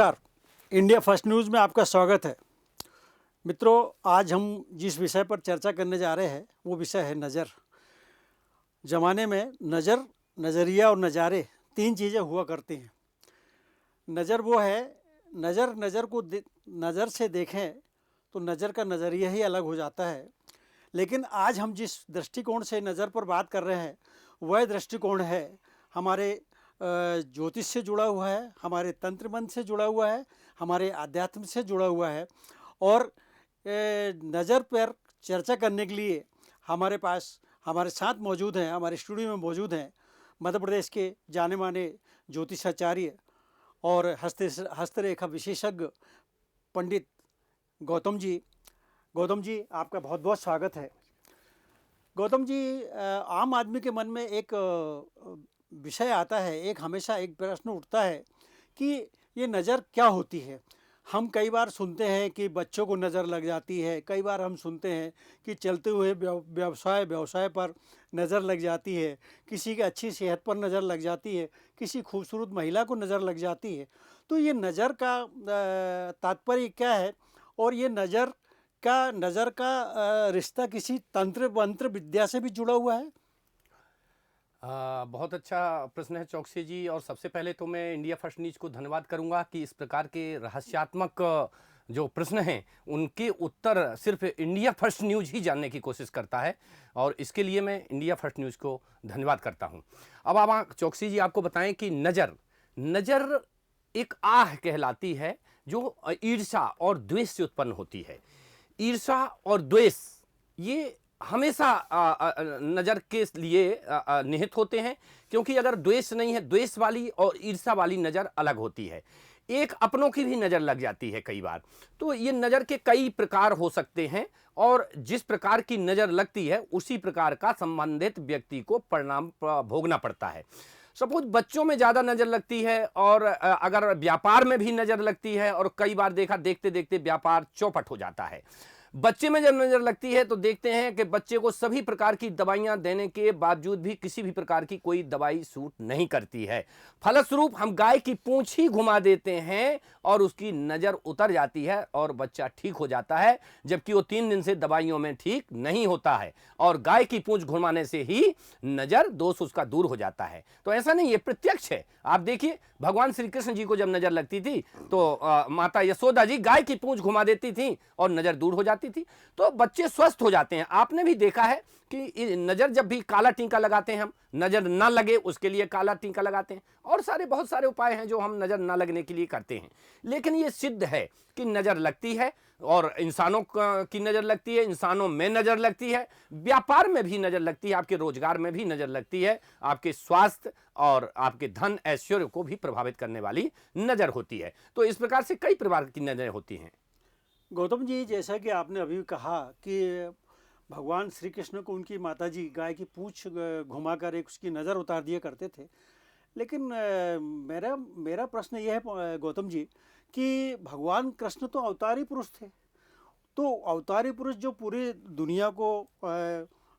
नमस्कार। India first news में आपका स्वागत है। मित्रों, आज हम जिस विषय पर चर्चा करने जा रहे हैं वो विषय है नज़र। ज़माने में नज़र, नज़रिया और नज़ारे तीन चीज़ें हुआ करती हैं। नज़र वो है, नज़र को नज़र से देखें तो नज़र का नज़रिया ही अलग हो जाता है। लेकिन आज हम जिस दृष्टिकोण से नज़र पर बात कर रहे हैं वह दृष्टिकोण है हमारे ज्योतिष से जुड़ा हुआ है, हमारे तंत्र मंत्र से जुड़ा हुआ है, हमारे आध्यात्म से जुड़ा हुआ है। और नज़र पर चर्चा करने के लिए हमारे साथ मौजूद हैं, हमारे स्टूडियो में मौजूद हैं मध्य प्रदेश के जाने माने ज्योतिषाचार्य और हस्तरेखा विशेषज्ञ पंडित गौतम जी। गौतम जी, आपका बहुत बहुत स्वागत है। गौतम जी, आम आदमी के मन में एक विषय आता है, हमेशा एक प्रश्न उठता है कि ये नज़र क्या होती है। हम कई बार सुनते हैं कि बच्चों को नज़र लग जाती है, कई बार हम सुनते हैं कि चलते हुए व्यवसाय पर नज़र लग जाती है, किसी की अच्छी सेहत पर नज़र लग जाती है, किसी खूबसूरत महिला को नज़र लग जाती है। तो ये नज़र का तात्पर्य क्या है और ये नज़र का रिश्ता किसी तंत्र मंत्र विद्या से भी जुड़ा हुआ है? बहुत अच्छा प्रश्न है चौकसी जी। और सबसे पहले तो मैं इंडिया फर्स्ट न्यूज़ को धन्यवाद करूंगा कि इस प्रकार के रहस्यात्मक जो प्रश्न हैं उनके उत्तर सिर्फ इंडिया फर्स्ट न्यूज़ ही जानने की कोशिश करता है, और इसके लिए मैं इंडिया फर्स्ट न्यूज़ को धन्यवाद करता हूं। अब आप चौकसी जी आपको बताएं कि नज़र एक आह कहलाती है जो ईर्ष्या और द्वेष से उत्पन्न होती है। ईर्ष्या और द्वेष ये हमेशा नज़र के लिए निहित होते हैं, क्योंकि अगर द्वेष नहीं है, द्वेष वाली और ईर्ष्या वाली नज़र अलग होती है। एक अपनों की भी नज़र लग जाती है कई बार। तो ये नज़र के कई प्रकार हो सकते हैं, और जिस प्रकार की नज़र लगती है उसी प्रकार का संबंधित व्यक्ति को परिणाम भोगना पड़ता है। सपोज बच्चों में ज़्यादा नज़र लगती है, और अगर व्यापार में भी नज़र लगती है, और कई बार देखा देखते देखते व्यापार चौपट हो जाता है। बच्चे में जब नज़र लगती है तो देखते हैं कि बच्चे को सभी प्रकार की दवाइयां देने के बावजूद भी किसी भी प्रकार की कोई दवाई सूट नहीं करती है। फलस्वरूप हम गाय की पूंछ ही घुमा देते हैं और उसकी नज़र उतर जाती है और बच्चा ठीक हो जाता है, जबकि वो 3 दिन से दवाइयों में ठीक नहीं होता है, और गाय की पूंछ घुमाने से ही नज़र दोष उसका दूर हो जाता है। तो ऐसा नहीं, ये प्रत्यक्ष है। आप देखिए, भगवान श्री कृष्ण जी को जब नज़र लगती थी तो माता यशोदा जी गाय की पूंछ घुमा देती थी और नज़र दूर हो जाती थी। तो बच्चे स्वस्थ हो जाते हैं। आपने भी देखा है कि नज़र जब भी काला टीका लगाते हैं, हम नज़र ना लगे उसके लिए काला टीका लगाते हैं, और बहुत सारे उपाय हैं जो हम नज़र ना लगने के लिए करते हैं। लेकिन ये सिद्ध है कि नज़र लगती है, और इंसानों की नज़र लगती है, इंसानों में नज़र लगती है, व्यापार में भी नज़र लगती है, आपके रोजगार में भी नज़र लगती है, आपके स्वास्थ्य और आपके धन ऐश्वर्य को भी प्रभावित करने वाली नज़र होती है। तो इस प्रकार से कई प्रकार की नज़रें होती हैं। गौतम जी, जैसा कि आपने अभी कहा कि भगवान श्री कृष्ण को उनकी माताजी गाय की पूंछ घुमाकर एक उसकी नज़र उतार दिया करते थे। लेकिन मेरा प्रश्न यह है गौतम जी कि भगवान कृष्ण तो अवतारी पुरुष थे। तो अवतारी पुरुष जो पूरी दुनिया को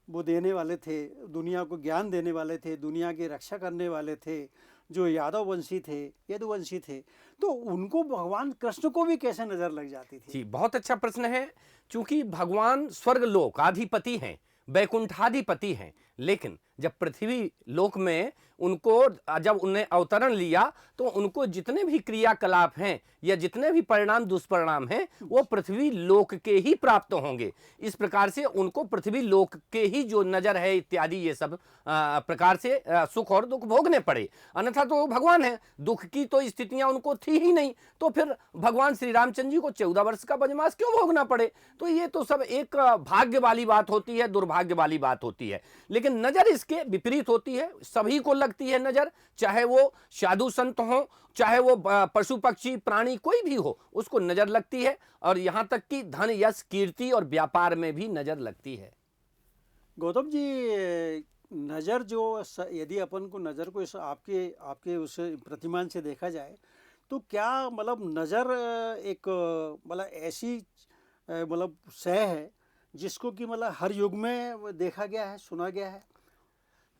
वो देने वाले थे, दुनिया को ज्ञान देने वाले थे, दुनिया की रक्षा करने वाले थे, जो यादववंशी थे, यदुवंशी थे, तो उनको भगवान कृष्ण को भी कैसे नज़र लग जाती थी? जी, बहुत अच्छा प्रश्न है। चूंकि भगवान स्वर्ग लोकाधिपति हैं, वैकुंठाधिपति हैं, लेकिन जब पृथ्वी लोक में जब उन्हें अवतरण लिया तो उनको जितने भी क्रियाकलाप हैं या जितने भी परिणाम दुष्परिणाम हैं वो पृथ्वी लोक के ही प्राप्त होंगे। इस प्रकार से उनको पृथ्वी लोक के ही जो नजर है इत्यादि ये सब प्रकार से सुख और दुख भोगने पड़े। अन्यथा तो भगवान है, दुख की तो स्थितियां उनको थी ही नहीं, तो फिर भगवान श्री रामचंद्र जी को 14 वर्ष का वनवास क्यों भोगना पड़े? तो ये तो सब एक भाग्य वाली बात होती है, दुर्भाग्य वाली बात होती है। लेकिन नजर इसके विपरीत होती है, सभी को लगती है नजर, चाहे वो साधु संत हो, चाहे वो पशु पक्षी प्राणी कोई भी हो, उसको नजर लगती है। और यहां तक कि धन यश कीर्ति और व्यापार में भी नजर लगती है। गौतम जी, नज़र यदि अपन को नज़र को आपके उस प्रतिमान से देखा जाए तो क्या मतलब नज़र एक मतलब ऐसी मतलब शय है जिसको कि मतलब हर युग में देखा गया है, सुना गया है?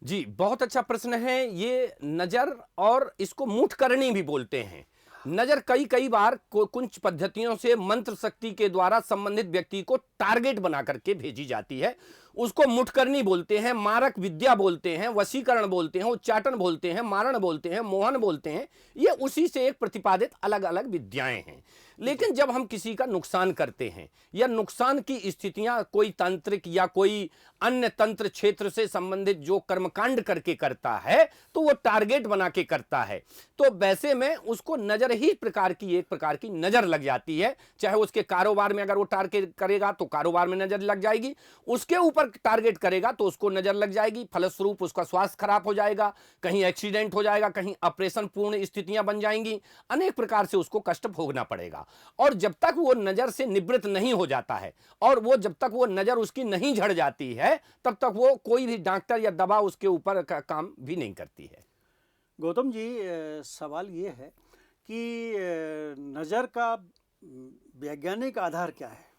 जी, बहुत अच्छा प्रश्न है ये। नजर, और इसको मूठकरणी भी बोलते हैं। नजर कई कई बार कुछ पद्धतियों से मंत्र शक्ति के द्वारा संबंधित व्यक्ति को टारगेट बना करके भेजी जाती है। उसको मुठकरनी बोलते हैं, मारक विद्या बोलते हैं, वशीकरण बोलते हैं, उच्चाटन बोलते हैं, मारण बोलते हैं, मोहन बोलते हैं। ये उसी से एक प्रतिपादित अलग अलग विद्याएं हैं। लेकिन जब हम किसी का नुकसान करते हैं या नुकसान की स्थितियां कोई तांत्रिक या कोई अन्य तंत्र क्षेत्र से संबंधित जो कर्मकांड करके करता है, तो वो टारगेट बना के करता है। तो वैसे में उसको नजर ही प्रकार की एक प्रकार की नजर लग जाती है। चाहे उसके कारोबार में अगर वो टारगेट करेगा तो कारोबार में नजर लग जाएगी, उसके ऊपर टारगेट करेगा तो उसको नजर लग जाएगी, फलस्वरूप उसका स्वास्थ्य खराब हो जाएगा, कहीं एक्सीडेंट हो जाएगा, कहीं ऑपरेशन पूर्ण स्थितियां बन जाएंगी, अनेक प्रकार से उसको कष्ट भोगना पड़ेगा। और जब तक वो नजर से निवृत्त नहीं हो जाता है और वो जब तक वो नजर उसकी नहीं झड़ जाती है, तब तक वो कोई भी डॉक्टर या दवा उसके ऊपर काम भी नहीं करती है। गौतम जी, सवाल ये है कि नज़र का वैज्ञानिक आधार क्या है?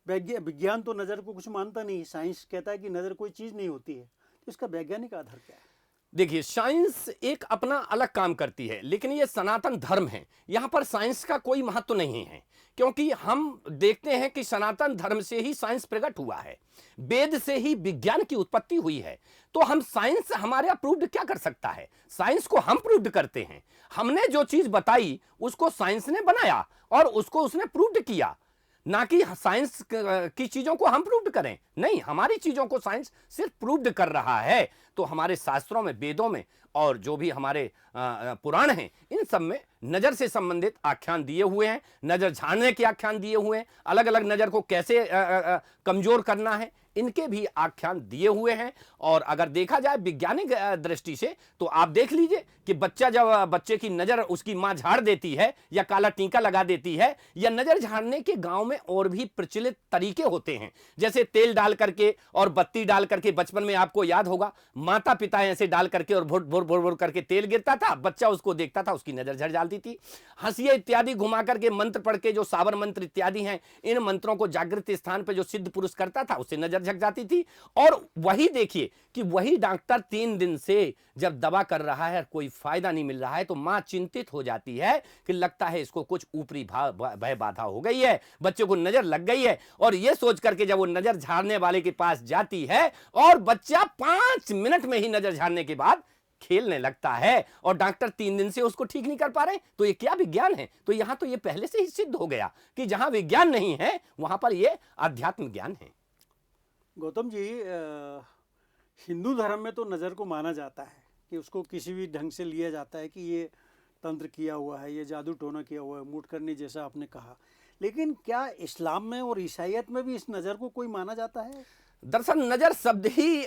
विज्ञान तो नज़र को कुछ मानता नहीं, साइंस कहता है कि नज़र कोई चीज़ नहीं होती है, तो इसका वैज्ञानिक आधार क्या है? देखिए, साइंस एक अपना अलग काम करती है, लेकिन ये सनातन धर्म है, यहाँ पर साइंस का कोई महत्व नहीं है, क्योंकि हम देखते हैं कि सनातन धर्म से ही साइंस प्रकट हुआ है, वेद से ही विज्ञान की उत्पत्ति हुई है। तो हम साइंस हमारे अप्रूव्ड क्या कर सकता है? साइंस को हम प्रूव्ड करते हैं। हमने जो चीज बताई उसको साइंस ने बनाया और उसको उसने प्रूव्ड किया, ना कि साइंस की चीजों को हम प्रूव्ड करें। नहीं, हमारी चीजों को साइंस सिर्फ प्रूव्ड कर रहा है। तो हमारे शास्त्रों में, वेदों में और जो भी हमारे पुराण हैं, इन सब में नजर से संबंधित आख्यान दिए हुए हैं, नजर झाड़ने के आख्यान दिए हुए हैं, अलग अलग नजर को कैसे कमजोर करना है, इनके भी आख्यान दिए हुए हैं। और अगर देखा जाए वैज्ञानिक दृष्टि से, तो आप देख लीजिए कि बच्चा जब बच्चे की नजर उसकी मां झाड़ देती है या काला टीका लगा देती है, या नजर झाड़ने के गांव में और भी प्रचलित तरीके होते हैं, जैसे तेल डाल करके और बत्ती डाल करके। बचपन में आपको याद होगा, माता पिता ऐसे डाल करके और भुर भुर भुर भुर करके तेल गिरता था, बच्चा उसको देखता था, उसकी नजर झड़ जाती थी। हंसिया इत्यादि घुमा करके मंत्र पढ़ के, जो सावर मंत्र इत्यादि हैं, इन मंत्रों को जागृत स्थान पर जो सिद्ध पुरुष करता था, उससे नजर झक जाती थी। और वही देखिए कि वही डॉक्टर 3 दिन से जब दवा कर रहा है, कोई फायदा नहीं मिल रहा है, तो मां चिंतित हो जाती है कि लगता है इसको कुछ ऊपरी भय बाधा हो गई है, बच्चे को नजर लग गई है। और यह सोच करके जब वो नजर झाड़ने वाले के पास जाती है और बच्चा 5 मिनट में ही नजर झाड़ने के बाद खेलने लगता है और डॉक्टर 3 दिन से उसको ठीक नहीं कर पा रहे, तो ये क्या विज्ञान है? तो यहां तो ये पहले से ही सिद्ध हो गया कि जहां विज्ञान नहीं है, वहां पर यह अध्यात्म ज्ञान है। गौतम जी, हिंदू धर्म में तो नज़र को माना जाता है कि उसको किसी भी ढंग से लिया जाता है कि ये तंत्र किया हुआ है, ये जादू टोना किया हुआ है, मुठकरनी जैसा आपने कहा। लेकिन क्या इस्लाम में और ईसाईयत में भी इस नज़र को कोई माना जाता है? दरअसल नजर शब्द ही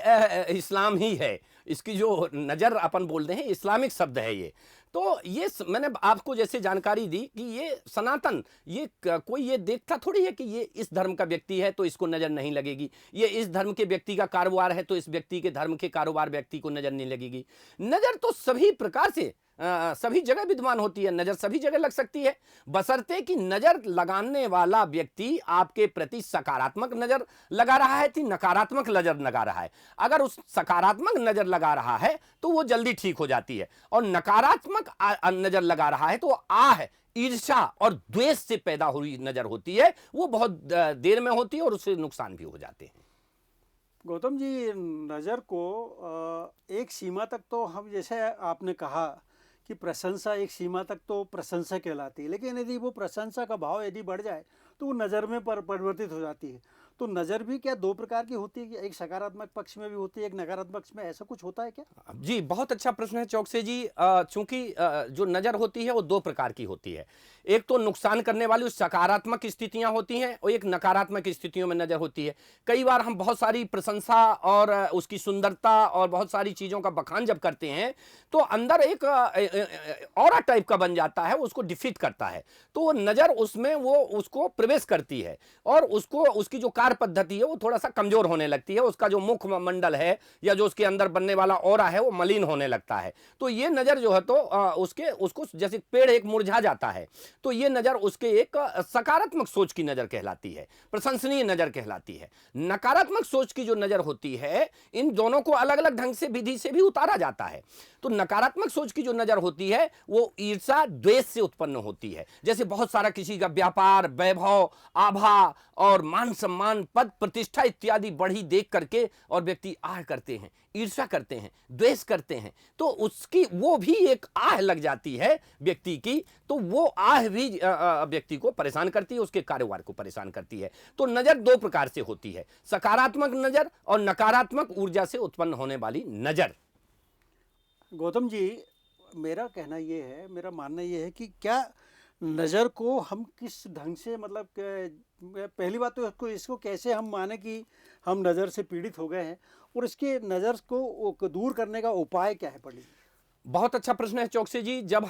इस्लाम ही है। इसकी जो नजर अपन बोल रहे हैं, इस्लामिक शब्द है ये। तो ये मैंने आपको जैसे जानकारी दी कि ये सनातन, ये कोई ये देखता थोड़ी है कि ये इस धर्म का व्यक्ति है तो इसको नजर नहीं लगेगी, ये इस धर्म के व्यक्ति का कारोबार है तो इस व्यक्ति के धर्म के कारोबार व्यक्ति को नजर नहीं लगेगी। नजर तो सभी प्रकार से सभी जगह विद्यमान होती है, नजर सभी जगह लग सकती है, बशर्ते कि नजर लगाने वाला व्यक्ति आपके प्रति सकारात्मक नजर लगा रहा है कि नकारात्मक नजर लगा रहा है। अगर उस सकारात्मक नजर लगा रहा है तो वो जल्दी ठीक हो जाती है, और नकारात्मक नजर लगा रहा है तो आह, ईर्ष्या और द्वेष से पैदा हुई नजर होती है, वो बहुत देर में होती है और उससे नुकसान भी हो जाते हैं। गौतम जी, नज़र को एक सीमा तक तो हम, जैसे आपने कहा कि प्रशंसा एक सीमा तक तो प्रशंसा कहलाती है, लेकिन यदि वो प्रशंसा का भाव यदि बढ़ जाए तो वो नज़र में परिवर्तित हो जाती है। तो नज़र भी क्या 2 प्रकार की होती है कि एक सकारात्मक पक्ष में भी होती है, एक नकारात्मक पक्ष में, ऐसा कुछ होता है क्या? जी, बहुत अच्छा प्रश्न है चौकसे जी। चूंकि जो नजर होती है वो 2 प्रकार की होती है। एक तो नुकसान करने वाली सकारात्मक स्थितियां होती हैं और एक नकारात्मक स्थितियों में नजर होती है। कई बार हम बहुत सारी प्रशंसा और उसकी सुंदरता और बहुत सारी चीजों का बखान जब करते हैं तो अंदर एक ऑरा टाइप का बन जाता है, उसको डिफीट करता है। तो वो नजर उसमें वो उसको प्रवेश करती है और उसको उसकी जो कार्य विचार पद्धति है वो थोड़ा सा कमजोर होने लगती है, उसका जो मुख मंडल है या जो उसके अंदर बनने वाला ऑरा है वो मलिन होने लगता है। तो ये नजर जो है तो उसको जैसे पेड़ एक मुरझा जाता है, तो ये नजर उसके एक सकारात्मक सोच की नजर कहलाती है, प्रशंसनीय नजर कहलाती है। नकारात्मक सोच की जो नजर होती है, इन दोनों को अलग अलग ढंग से विधि से भी उतारा जाता है। तो नकारात्मक सोच की जो नजर होती है वो ईर्ष्या द्वेष से उत्पन्न होती है। जैसे बहुत सारा किसी का व्यापार, वैभव, आभा और मान सम्मान, पद प्रतिष्ठा इत्यादि बढ़ी देख करके और व्यक्ति आह करते हैं, ईर्ष्या करते हैं, द्वेष करते हैं, तो उसकी वो भी एक आह लग जाती है व्यक्ति की। तो वो आह भी व्यक्ति को परेशान करती है, उसके कारोबार को परेशान करती है। तो नजर दो प्रकार से होती है, सकारात्मक नजर और नकारात्मक ऊर्जा से उत्पन्न होने वाली नजर। गौतम जी, मेरा कहना ये है, मेरा मानना ये है कि क्या नज़र को हम किस ढंग से, मतलब पहली बात तो इसको कैसे हम माने कि हम नज़र से पीड़ित हो गए हैं, और इसके नज़र को दूर करने का उपाय क्या है पंडित जी? बहुत अच्छा प्रश्न है चौकसी जी। जब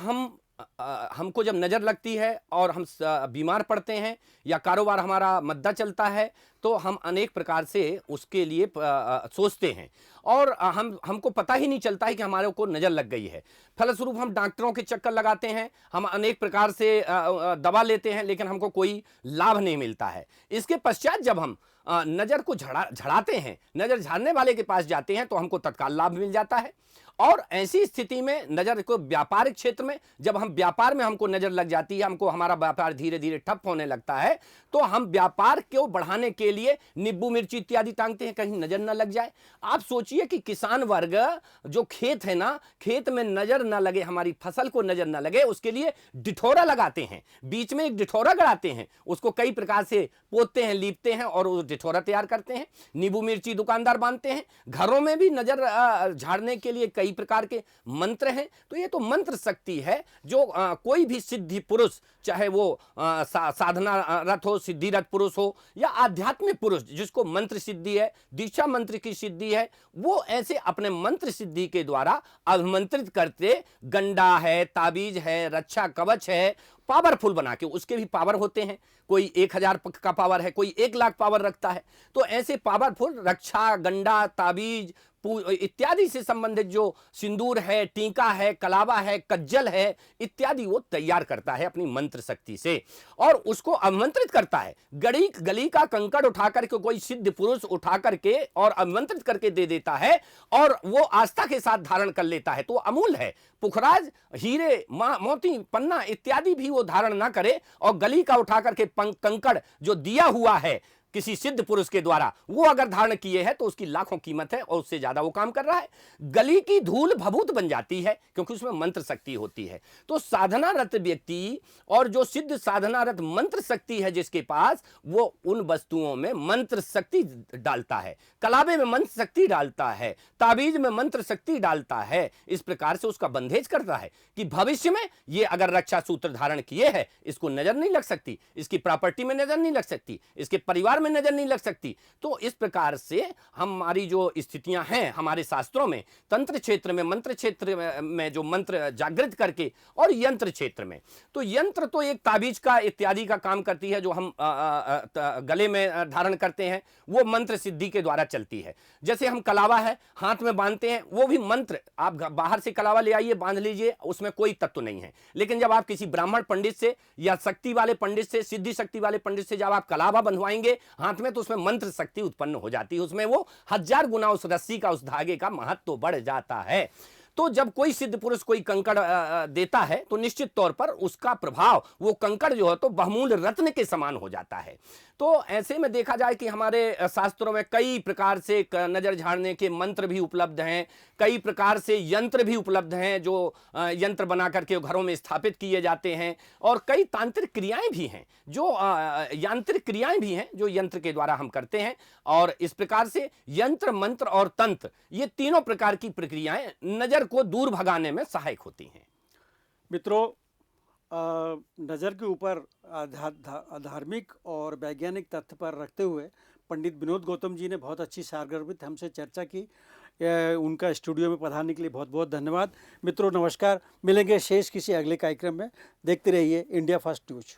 हमको जब नज़र लगती है और हम बीमार पड़ते हैं या कारोबार हमारा मद्दा चलता है, तो हम अनेक प्रकार से उसके लिए सोचते हैं और हमको पता ही नहीं चलता है कि हमारे को नज़र लग गई है। फलस्वरूप हम डॉक्टरों के चक्कर लगाते हैं, हम अनेक प्रकार से दवा लेते हैं, लेकिन हमको कोई लाभ नहीं मिलता है। इसके पश्चात जब हम नज़र को झड़ाते हैं, नज़र झाड़ने वाले के पास जाते हैं, तो हमको तत्काल लाभ मिल जाता है। और ऐसी स्थिति में नज़र को व्यापारिक क्षेत्र में, जब हम व्यापार में हमको नज़र लग जाती है, हमको हमारा व्यापार धीरे धीरे ठप होने लगता है, तो हम व्यापार को बढ़ाने के लिए नींबू मिर्ची इत्यादि टांगते हैं, कहीं नज़र ना लग जाए। आप सोचिए कि किसान वर्ग जो खेत है ना, खेत में नज़र ना लगे, हमारी फसल को नज़र ना लगे, उसके लिए डिठोरा लगाते हैं, बीच में एक डिठोरा गड़ाते हैं, उसको कई प्रकार से पोतते हैं, लीपते हैं और उस डिठोरा तैयार करते हैं। नींबू मिर्ची दुकानदार बांधते हैं। घरों में भी नज़र झाड़ने के लिए कई प्रकार के मंत्र हैं। तो ये तो मंत्र शक्ति है जो कोई भी सिद्धि पुरुष, चाहे वो साधना रथ हो, सिद्धिरथ पुरुष हो या आध्यात्मिक पुरुष, जिसको मंत्र सिद्धि है, दीक्षा मंत्र की सिद्धि है, वो ऐसे अपने मंत्र सिद्धि के द्वारा अभिमंत्रित करते, गंडा है, ताबीज है, रक्षा कवच है, पावरफुल बना के, उसके भी पावर होते हैं, कोई 1000 का पावर है, कोई 1 लाख पावर रखता है। तो ऐसे पावरफुल रक्षा, गंडा, ताबीज इत्यादि से संबंधित जो सिंदूर है, टीका है, कलावा है, कज्जल है इत्यादि वो तैयार करता है अपनी मंत्र शक्ति से और उसको आमंत्रित करता है। गली का कंकड़ उठा करके कोई सिद्ध पुरुष उठा करके और आमंत्रित करके दे देता है और वो आस्था के साथ धारण कर लेता है। तो अमूल है। पुखराज, हीरे, मोती, पन्ना इत्यादि भी वो धारण ना करे और गली का उठा करके कंकड़ जो दिया हुआ है किसी सिद्ध पुरुष के द्वारा, वो अगर धारण किए है तो उसकी लाखों कीमत है और उससे ज्यादा वो काम कर रहा है। गली की धूल भभूत बन जाती है क्योंकि उसमें मंत्र शक्ति होती है। तो साधनारत व्यक्ति और जो सिद्ध साधनारत मंत्र शक्ति है जिसके पास, वो उन वस्तुओं में मंत्र शक्ति डालता है, कलावे में मंत्र शक्ति डालता है, ताबीज में मंत्र शक्ति डालता है। इस प्रकार से उसका बंधेज करता है कि भविष्य में ये अगर रक्षा सूत्र धारण किए है, इसको नजर नहीं लग सकती, इसकी प्रॉपर्टी में नजर नहीं लग सकती, इसके परिवार में नजर नहीं लग सकती। तो इस प्रकार से हमारी जो स्थितियां हैं हमारे शास्त्रों में, तंत्र क्षेत्र में, मंत्र क्षेत्र में जो मंत्र जागृत करके, और यंत्र क्षेत्र में, तो यंत्र तो एक ताबीज का इत्यादि का काम करती है जो हम गले में धारण करते हैं, वो मंत्र सिद्धि के द्वारा चलती है। जैसे हम कलावा है हाथ में बांधते हैं, वो भी मंत्र, आप बाहर से कलावा ले आइए, बांध लीजिए, उसमें कोई तत्व नहीं है। लेकिन जब आप किसी ब्राह्मण पंडित से या शक्ति वाले पंडित से, सिद्धि शक्ति वाले पंडित से जब आप कलावा बंधवाएंगे हाथ में, तो उसमें मंत्र शक्ति उत्पन्न हो जाती है, उसमें वो 1000 गुना उस रस्सी का, उस धागे का महत्व बढ़ जाता है। तो जब कोई सिद्ध पुरुष कोई कंकड़ देता है तो निश्चित तौर पर उसका प्रभाव, वो कंकड़ जो है तो बहुमूल्य रत्न के समान हो जाता है। तो ऐसे में देखा जाए कि हमारे शास्त्रों में कई प्रकार से नजर झाड़ने के मंत्र भी उपलब्ध हैं, कई प्रकार से यंत्र भी उपलब्ध हैं जो यंत्र बना करके घरों में स्थापित किए जाते हैं, और कई तांत्रिक क्रियाएं भी हैं जो यांत्रिक क्रियाएं भी हैं जो यंत्र के द्वारा हम करते हैं। और इस प्रकार से यंत्र, मंत्र और तंत्र, ये तीनों प्रकार की प्रक्रियाएं नजर को दूर भगाने में सहायक होती हैं। मित्रों, नज़र के ऊपर धार्मिक और वैज्ञानिक तथ्य पर रखते हुए पंडित विनोद गौतम जी ने बहुत अच्छी सारगर्भित हमसे चर्चा की। उनका स्टूडियो में पधारने के लिए बहुत बहुत धन्यवाद। मित्रों नमस्कार, मिलेंगे शेष किसी अगले कार्यक्रम में। देखते रहिए इंडिया फर्स्ट न्यूज।